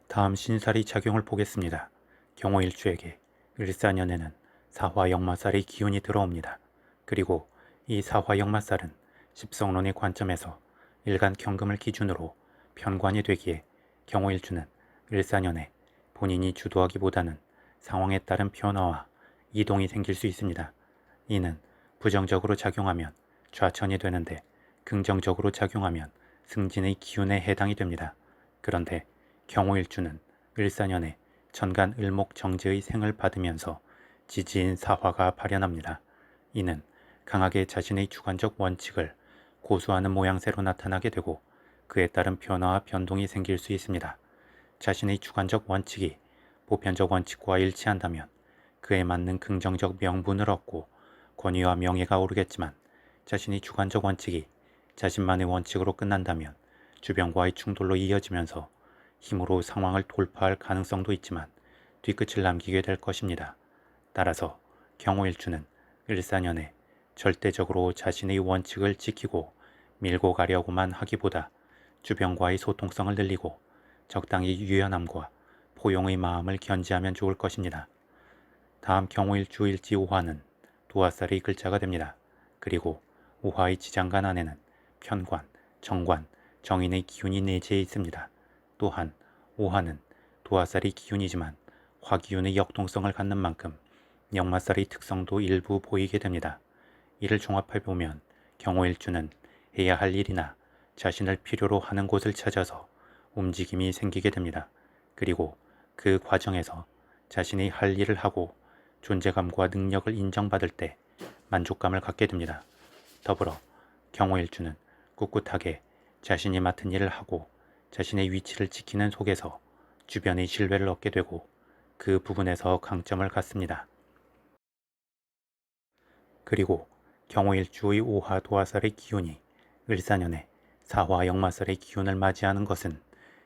다음 신살이 작용을 보겠습니다. 경호일주에게 을사년에는 사화역마살의 기운이 들어옵니다. 그리고 이 사화역마살은 십성론의 관점에서 일간 경금을 기준으로 편관이 되기에 경호일주는 을사년에 본인이 주도하기보다는 상황에 따른 변화와 이동이 생길 수 있습니다. 이는 부정적으로 작용하면 좌천이 되는데 긍정적으로 작용하면 승진의 기운에 해당이 됩니다. 그런데 경호일주는 을사년에 천간 을목 정제의 생을 받으면서 지지인 사화가 발현합니다. 이는 강하게 자신의 주관적 원칙을 고수하는 모양새로 나타나게 되고 그에 따른 변화와 변동이 생길 수 있습니다. 자신의 주관적 원칙이 보편적 원칙과 일치한다면 그에 맞는 긍정적 명분을 얻고 권위와 명예가 오르겠지만 자신의 주관적 원칙이 자신만의 원칙으로 끝난다면 주변과의 충돌로 이어지면서 힘으로 상황을 돌파할 가능성도 있지만 뒤끝을 남기게 될 것입니다. 따라서 경호일주는 을사년에 절대적으로 자신의 원칙을 지키고 밀고 가려고만 하기보다 주변과의 소통성을 늘리고 적당히 유연함과 포용의 마음을 견지하면 좋을 것입니다. 다음 경호일주 일지 오화는 도화살의 글자가 됩니다. 그리고 오화의 지장간 안에는 편관, 정관, 정인의 기운이 내재해 있습니다. 또한 오화는 도화살의 기운이지만 화기운의 역동성을 갖는 만큼 역마살의 특성도 일부 보이게 됩니다. 이를 종합해보면 경호일주는 해야 할 일이나 자신을 필요로 하는 곳을 찾아서 움직임이 생기게 됩니다. 그리고 그 과정에서 자신이 할 일을 하고 존재감과 능력을 인정받을 때 만족감을 갖게 됩니다. 더불어 경호일주는 꿋꿋하게 자신이 맡은 일을 하고 자신의 위치를 지키는 속에서 주변의 신뢰를 얻게 되고 그 부분에서 강점을 갖습니다. 그리고 경호일주의 오화 도화살의 기운이 을사년에 사화 역마살의 기운을 맞이하는 것은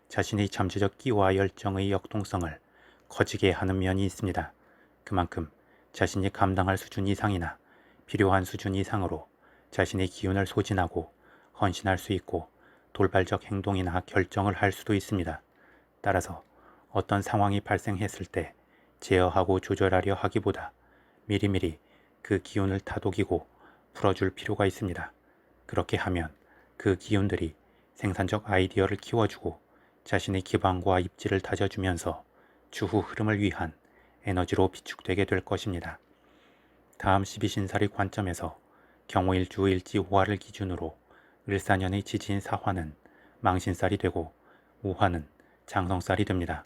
자신의 잠재적 끼와 열정의 역동성을 커지게 하는 면이 있습니다. 그만큼 자신이 감당할 수준 이상이나 필요한 수준 이상으로 자신의 기운을 소진하고 헌신할 수 있고 돌발적 행동이나 결정을 할 수도 있습니다. 따라서 어떤 상황이 발생했을 때 제어하고 조절하려 하기보다 미리미리 그 기운을 다독이고 풀어줄 필요가 있습니다. 그렇게 하면 그 기운들이 생산적 아이디어를 키워주고 자신의 기반과 입지를 다져주면서 추후 흐름을 위한 에너지로 비축되게 될 것입니다. 다음 12신살의 관점에서 경호일주 일지호화를 기준으로 을사년의 지지인 사화는 망신살이 되고 오화는 장성살이 됩니다.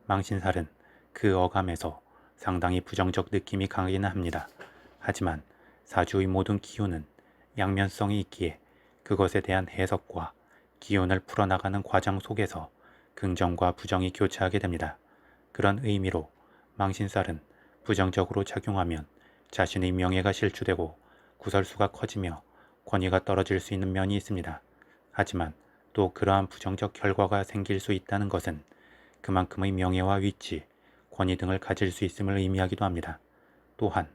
망신살은 그 어감에서 상당히 부정적 느낌이 강하기는 합니다. 하지만 사주의 모든 기운은 양면성이 있기에 그것에 대한 해석과 기운을 풀어나가는 과정 속에서 긍정과 부정이 교차하게 됩니다. 그런 의미로 망신살은 부정적으로 작용하면 자신의 명예가 실추되고 구설수가 커지며 권위가 떨어질 수 있는 면이 있습니다. 하지만 또 그러한 부정적 결과가 생길 수 있다는 것은 그만큼의 명예와 위치, 권위 등을 가질 수 있음을 의미하기도 합니다. 또한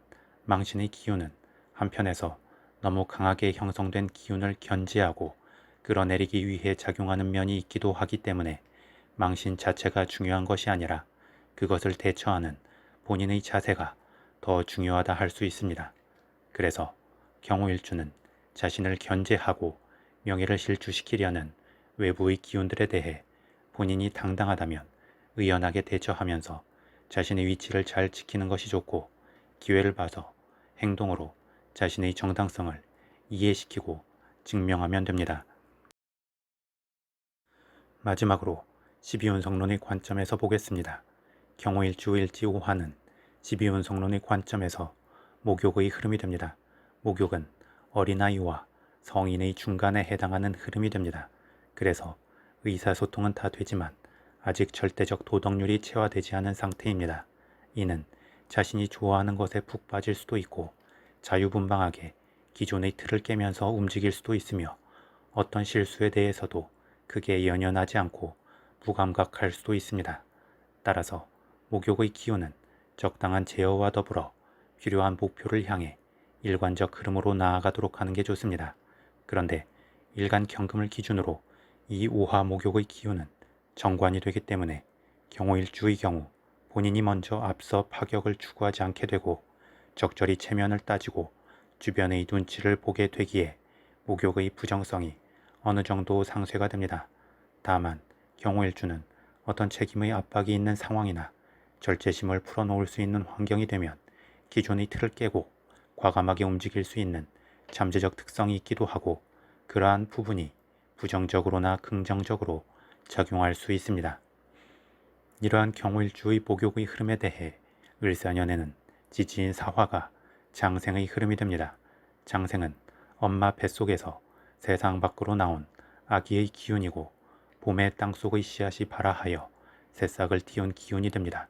망신의 기운은 한편에서 너무 강하게 형성된 기운을 견제하고 끌어내리기 위해 작용하는 면이 있기도 하기 때문에 망신 자체가 중요한 것이 아니라 그것을 대처하는 본인의 자세가 더 중요하다 할 수 있습니다. 그래서 경호일주는 자신을 견제하고 명예를 실추시키려는 외부의 기운들에 대해 본인이 당당하다면 의연하게 대처하면서 자신의 위치를 잘 지키는 것이 좋고 기회를 봐서 행동으로 자신의 정당성을 이해시키고 증명하면 됩니다. 마지막으로 12운성론의 관점에서 보겠습니다. 경호일주 일지오화는 12운성론의 관점에서 목욕의 흐름이 됩니다. 목욕은 어린아이와 성인의 중간에 해당하는 흐름이 됩니다. 그래서 의사소통은 다 되지만 아직 절대적 도덕률이 체화되지 않은 상태입니다. 이는 자신이 좋아하는 것에 푹 빠질 수도 있고 자유분방하게 기존의 틀을 깨면서 움직일 수도 있으며 어떤 실수에 대해서도 크게 연연하지 않고 무감각할 수도 있습니다. 따라서 목욕의 기운은 적당한 제어와 더불어 필요한 목표를 향해 일관적 흐름으로 나아가도록 하는 게 좋습니다. 그런데 일간 경금을 기준으로 이 오화 목욕의 기운은 정관이 되기 때문에 경호일주의 경우 본인이 먼저 앞서 파격을 추구하지 않게 되고 적절히 체면을 따지고 주변의 눈치를 보게 되기에 목욕의 부정성이 어느 정도 상쇄가 됩니다. 다만 경호일주는 어떤 책임의 압박이 있는 상황이나 절제심을 풀어놓을 수 있는 환경이 되면 기존의 틀을 깨고 과감하게 움직일 수 있는 잠재적 특성이 있기도 하고 그러한 부분이 부정적으로나 긍정적으로 작용할 수 있습니다. 이러한 경호일주의 목욕의 흐름에 대해 을사년에는 지지인 사화가 장생의 흐름이 됩니다. 장생은 엄마 뱃속에서 세상 밖으로 나온 아기의 기운이고 봄의 땅속의 씨앗이 발아하여 새싹을 틔운 기운이 됩니다.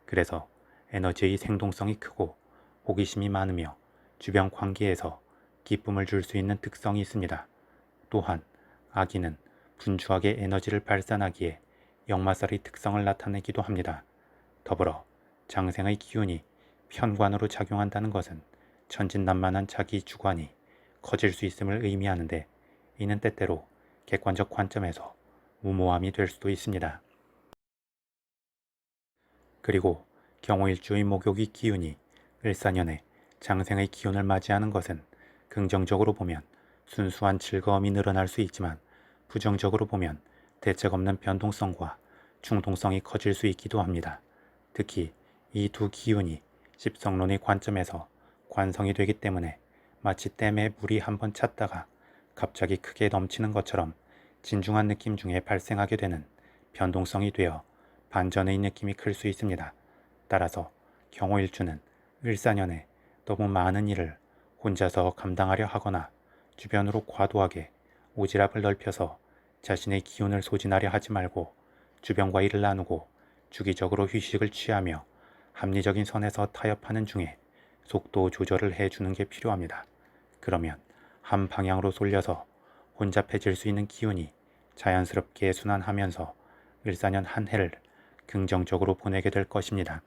그래서 에너지의 생동성이 크고 호기심이 많으며 주변 관계에서 기쁨을 줄 수 있는 특성이 있습니다. 또한 아기는 분주하게 에너지를 발산하기에 역마살의 특성을 나타내기도 합니다. 더불어 장생의 기운이 편관으로 작용한다는 것은 천진난만한 자기 주관이 커질 수 있음을 의미하는데 이는 때때로 객관적 관점에서 무모함이 될 수도 있습니다. 그리고 경호일주의 목욕의 기운이 을사년에 장생의 기운을 맞이하는 것은 긍정적으로 보면 순수한 즐거움이 늘어날 수 있지만 부정적으로 보면 대책 없는 변동성과 충동성이 커질 수 있기도 합니다. 특히 이 두 기운이 십성론의 관점에서 관성이 되기 때문에 마치 댐에 물이 한번 찼다가 갑자기 크게 넘치는 것처럼 진중한 느낌 중에 발생하게 되는 변동성이 되어 반전의 느낌이 클 수 있습니다. 따라서 경호일주는 을사년에 너무 많은 일을 혼자서 감당하려 하거나 주변으로 과도하게 오지랖을 넓혀서 자신의 기운을 소진하려 하지 말고 주변과 일을 나누고 주기적으로 휴식을 취하며 합리적인 선에서 타협하는 중에 속도 조절을 해주는 게 필요합니다. 그러면 한 방향으로 쏠려서 혼잡해질 수 있는 기운이 자연스럽게 순환하면서 을사년 한 해를 긍정적으로 보내게 될 것입니다.